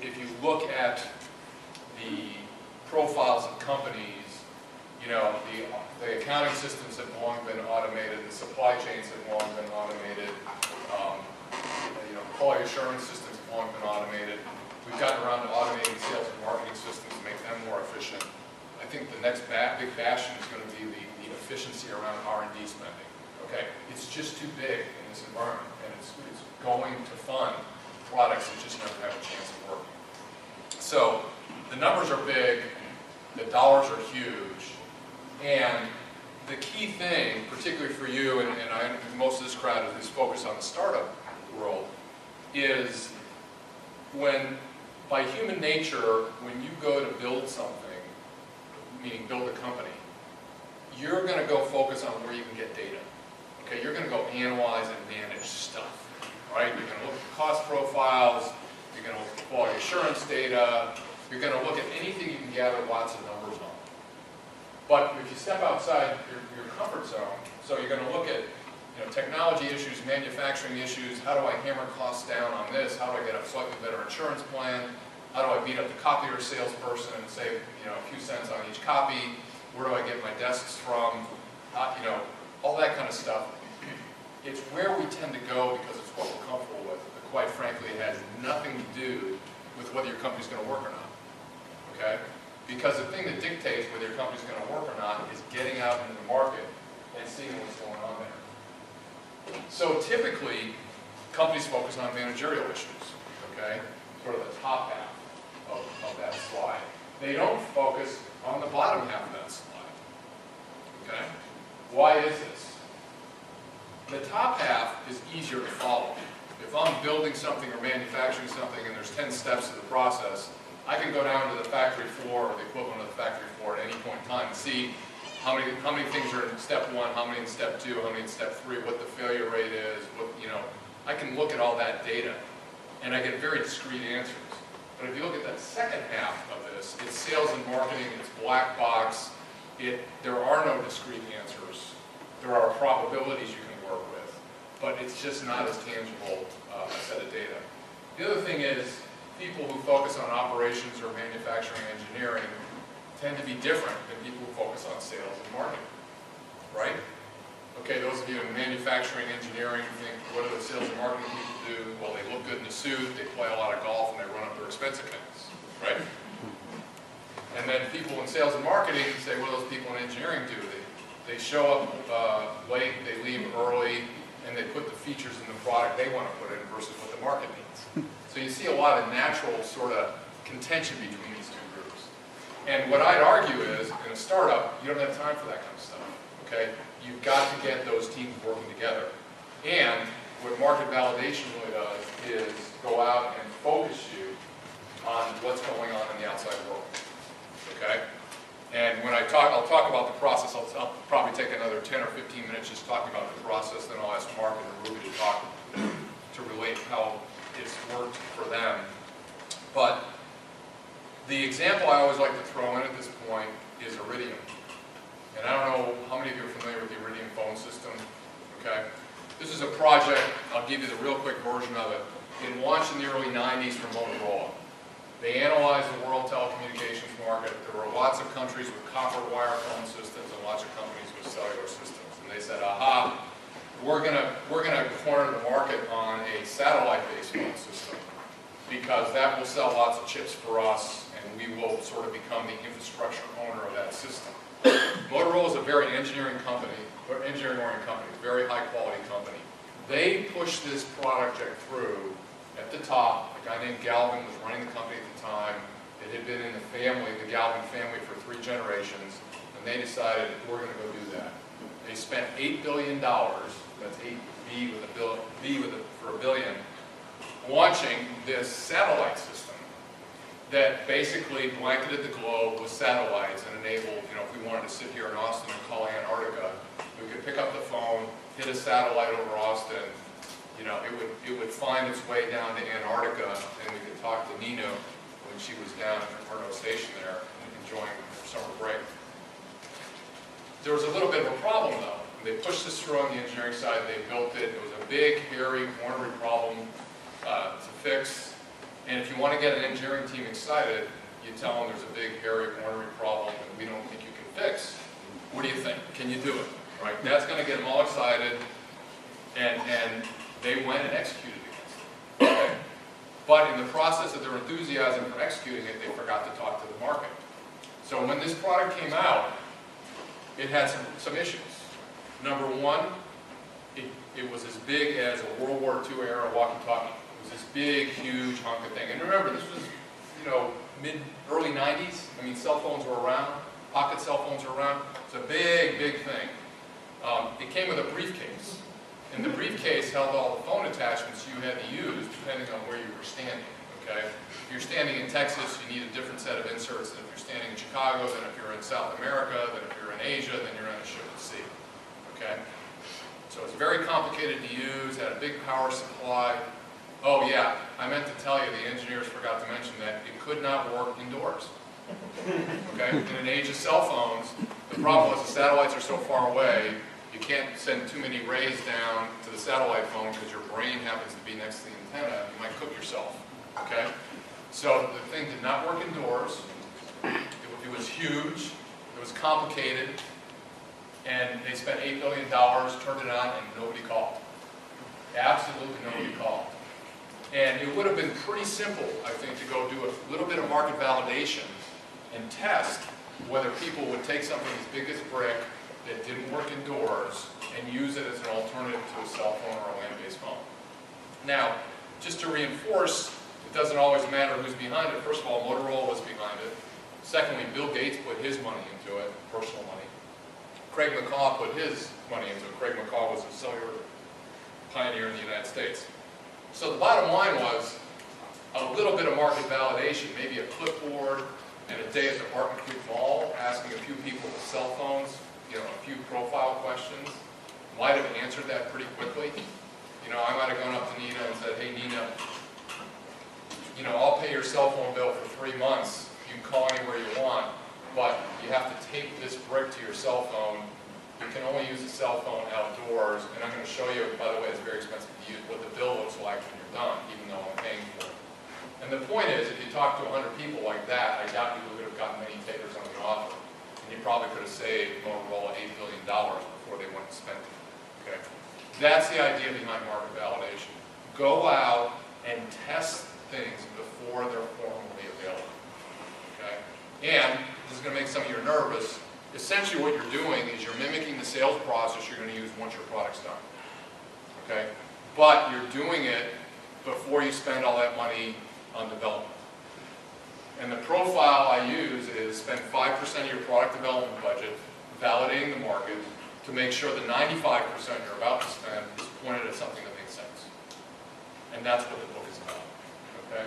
if you look at the profiles of companies, you know, the accounting systems have long been automated, the supply chains have long been automated, you know, quality assurance systems have long been automated. We've gotten around to automating sales and marketing systems to make them more efficient. I think the next big bastion is going to be the efficiency around R&D spending. Okay, it's just too big in this environment, and it's going to fund products that just never have a chance of working. So the numbers are big, the dollars are huge, and the key thing, particularly for you, and most of this crowd is focused on the startup world, is when, by human nature, when you go to build something, meaning build a company, you're going to go focus on where you can get data. Okay, you're going to go analyze and manage stuff, right? You're going to look at cost profiles, you're going to look at quality assurance data, you're going to look at anything you can gather lots of numbers on. But if you step outside your comfort zone, so you're going to look at, you know, technology issues, manufacturing issues, how do I hammer costs down on this, how do I get a slightly better insurance plan, how do I beat up the copier salesperson and save, you know, a few cents on each copy, where do I get my desks from, you know, all that kind of stuff. It's where we tend to go because it's what we're comfortable with. But quite frankly, it has nothing to do with whether your company's going to work or not. Okay? Because the thing that dictates whether your company's going to work or not is getting out into the market and seeing what's going on there. So typically, companies focus on managerial issues. Okay? Sort of the top half of that slide. They don't focus on the bottom half of that slide. Okay? Why is this? The top half is easier to follow. If I'm building something or manufacturing something and there's 10 steps to the process, I can go down to the factory floor or the equivalent of the factory floor at any point in time and see how many things are in step 1, how many in step 2, how many in step 3, what the failure rate is, what, you know, I can look at all that data and I get very discrete answers. But if you look at that second half of this, it's sales and marketing, it's black box, there are no discrete answers. There are probabilities you can work with, but it's just not as tangible a set of data. The other thing is, people who focus on operations or manufacturing engineering tend to be different than people who focus on sales and marketing, right? Okay, those of you in manufacturing engineering think, what do the sales and marketing people do? Well, they look good in a suit, they play a lot of golf, and they run up their expense accounts, right? And then people in sales and marketing say, what do those people in engineering do? They show up late, they leave early, and they put the features in the product they want to put in versus what the market needs. So you see a lot of natural sort of contention between these two groups. And what I'd argue is, in a startup, you don't have time for that kind of stuff, okay? You've got to get those teams working together. And what market validation really does is go out and focus you on what's going on in the outside world, okay? And when I'll talk about the process. I'll probably take another 10 or 15 minutes just talking about the process, then I'll ask Mark and Ruby to talk, to relate how it's worked for them. But the example I always like to throw in at this point is Iridium. And I don't know how many of you are familiar with the Iridium phone system, okay? This is a project, I'll give you the real quick version of it. It launched in the early 90s from Motorola. They analyzed the world telecommunications market. There were lots of countries with copper wire phone systems and lots of companies with cellular systems. And they said, aha, we're gonna corner the market on a satellite-based phone system because that will sell lots of chips for us and we will sort of become the infrastructure owner of that system. Motorola is a very engineering-oriented company, very high-quality company. They pushed this project through. At the top, a guy named Galvin was running the company at the time. It had been in the family, the Galvin family, for 3 generations, and they decided we're going to go do that. They spent $8 billion, that's 8 for a billion, launching this satellite system that basically blanketed the globe with satellites and enabled, you know, if we wanted to sit here in Austin and call Antarctica, we could pick up the phone, hit a satellite over Austin, you know, it would find its way down to Antarctica, and we could talk to Nina when she was down at McMurdo Station there, enjoying her summer break. There was a little bit of a problem, though. They pushed this through on the engineering side, they built it. It was a big, hairy, ornery problem to fix. And if you want to get an engineering team excited, you tell them there's a big, hairy, ornery problem that we don't think you can fix. What do you think? Can you do it? Right? That's going to get them all excited, and they went and executed against it. Okay? But in the process of their enthusiasm for executing it, they forgot to talk to the market. So when this product came out, it had some issues. Number one, it was as big as a World War II era walkie-talkie. It was this big, huge hunk of thing. And remember, this was, early 90s. I mean, cell phones were around. Pocket cell phones were around. It's a big, big thing. It came with a briefcase. And the briefcase held all the phone attachments you had to use depending on where you were standing. Okay? If you're standing in Texas, you need a different set of inserts than if you're standing in Chicago, than if you're in South America, than if you're in Asia, then you're on a ship at sea. Okay? So it's very complicated to use, had a big power supply. Oh yeah, I meant to tell you, the engineers forgot to mention that it could not work indoors. Okay? In an age of cell phones, the problem was the satellites are so far away, you can't send too many rays down to the satellite phone because your brain happens to be next to the antenna. You might cook yourself. Okay? So the thing did not work indoors. It was huge. It was complicated. And they spent $8 billion, turned it on, and nobody called. Absolutely nobody called. And it would have been pretty simple, I think, to go do a little bit of market validation and test whether people would take something as big as brick that didn't work indoors and use it as an alternative to a cell phone or a land-based phone. Now, just to reinforce, it doesn't always matter who's behind it. First of all, Motorola was behind it. Secondly, Bill Gates put his money into it, personal money. Craig McCaw put his money into it. Craig McCaw was a cellular pioneer in the United States. So the bottom line was a little bit of market validation, maybe a clipboard and a day at the Barton Creek Mall, asking a few people with cell phones, a few profile questions, might have answered that pretty quickly. I might have gone up to Nina and said, hey Nina, I'll pay your cell phone bill for 3 months. You can call anywhere you want, but you have to tape this brick to your cell phone. You can only use a cell phone outdoors, and I'm going to show you, by the way, it's very expensive to use, what the bill looks like when you're done, even though I'm paying for it. And the point is, if you talk to 100 people like that, I doubt you would have gotten many takers on the offer. And you probably could have saved Motorola $8 billion before they went and spent it. Okay? That's the idea behind market validation. Go out and test things before they're formally available. Okay? And this is going to make some of you nervous. Essentially what you're doing is you're mimicking the sales process you're going to use once your product's done. Okay? But you're doing it before you spend all that money on development. And the profile I use is spend 5% of your product development budget validating the market to make sure the 95% you're about to spend is pointed at something that makes sense. And that's what the book is about. Okay?